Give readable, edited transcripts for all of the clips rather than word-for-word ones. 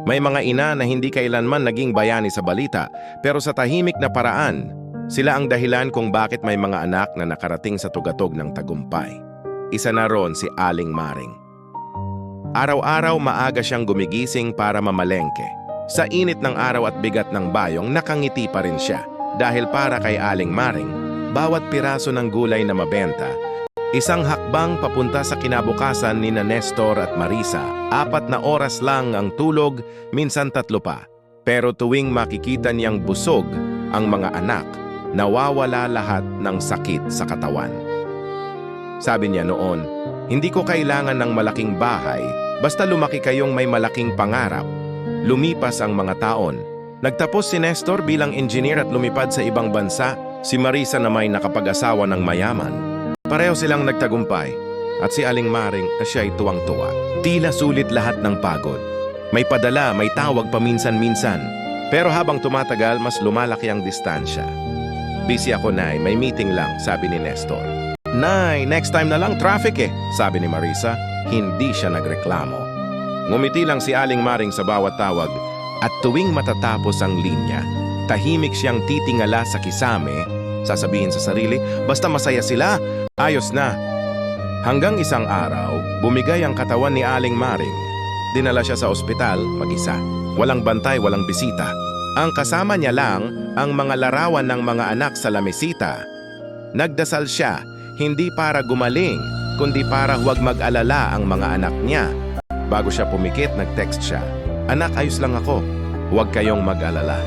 May mga ina na hindi kailanman naging bayani sa balita, pero sa tahimik na paraan, sila ang dahilan kung bakit may mga anak na nakarating sa tugatog ng tagumpay. Isa na roon si Aling Maring. Araw-araw maaga siyang gumigising para mamalengke. Sa init ng araw at bigat ng bayong, nakangiti pa rin siya. Dahil para kay Aling Maring, bawat piraso ng gulay na mabenta, isang hakbang papunta sa kinabukasan ni Nestor at Marisa. 4 na oras lang ang tulog, minsan 3 pa. Pero tuwing makikita niyang busog ang mga anak, nawawala lahat ng sakit sa katawan. Sabi niya noon, hindi ko kailangan ng malaking bahay, basta lumaki kayong may malaking pangarap. Lumipas ang mga taon. Nagtapos si Nestor bilang engineer at lumipad sa ibang bansa, si Marisa na may nakapag-asawa ng mayaman. Pareho silang nagtagumpay, at si Aling Maring na siya ay tuwang-tuwa. Tila sulit lahat ng pagod. May padala, may tawag paminsan-minsan. Pero habang tumatagal, mas lumalaki ang distansya. Busy ako, Nay, may meeting lang, sabi ni Nestor. Nay, next time na lang traffic sabi ni Marisa. Hindi siya nagreklamo. Ngumiti lang si Aling Maring sa bawat tawag, at tuwing matatapos ang linya, tahimik siyang titingala sa kisame, sasabihin sa sarili, basta masaya sila, ayos na. Hanggang isang araw, bumigay ang katawan ni Aling Maring. Dinala siya sa ospital, mag-isa. Walang bantay, walang bisita. Ang kasama niya lang ang mga larawan ng mga anak sa lamesita. Nagdasal siya, hindi para gumaling, kundi para huwag mag-alala ang mga anak niya. Bago siya pumikit, nag-text siya, "Anak, ayos lang ako. Huwag kayong mag-alala."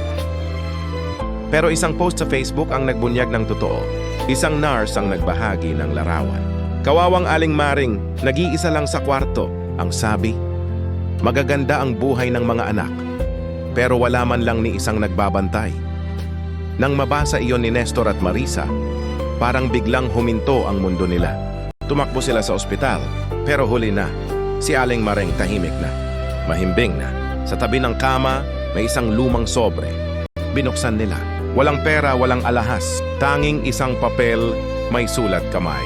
Pero isang post sa Facebook ang nagbunyag ng totoo. Isang nurse ang nagbahagi ng larawan. Kawawang Aling Maring, nag-iisa lang sa kwarto. Ang sabi, magaganda ang buhay ng mga anak, pero wala man lang ni isang nagbabantay. Nang mabasa iyon ni Nestor at Marisa, parang biglang huminto ang mundo nila. Tumakbo sila sa ospital, pero huli na. Si Aling Maring tahimik na, mahimbing na. Sa tabi ng kama, may isang lumang sobre. Binuksan nila. Walang pera, walang alahas. Tanging isang papel, may sulat kamay.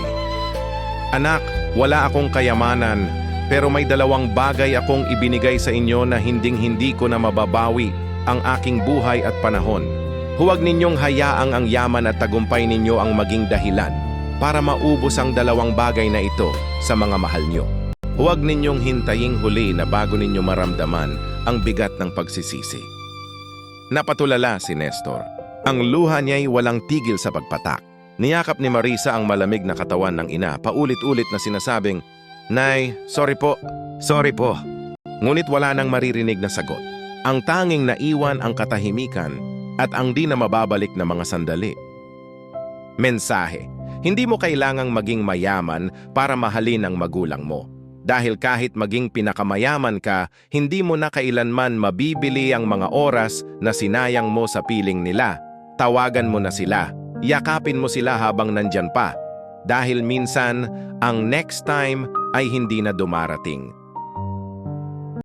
"Anak, wala akong kayamanan, pero may 2 bagay akong ibinigay sa inyo na hinding-hindi ko na mababawi, ang aking buhay at panahon. Huwag ninyong hayaang ang yaman at tagumpay ninyo ang maging dahilan para maubos ang 2 bagay na ito sa mga mahal nyo. Huwag ninyong hintaying huli na bago ninyo maramdaman ang bigat ng pagsisisi." Napatulala si Nestor. Ang luha niya'y walang tigil sa pagpatak. Niyakap ni Marisa ang malamig na katawan ng ina, paulit-ulit na sinasabing, "Nay, sorry po, sorry po." Ngunit wala nang maririnig na sagot. Ang tanging naiwan ang katahimikan at ang di na mababalik na mga sandali. Mensahe: hindi mo kailangang maging mayaman para mahalin ang magulang mo. Dahil kahit maging pinakamayaman ka, hindi mo na kailanman mabibili ang mga oras na sinayang mo sa piling nila. Tawagan mo na sila. Yakapin mo sila habang nandyan pa. Dahil minsan, ang next time ay hindi na dumarating.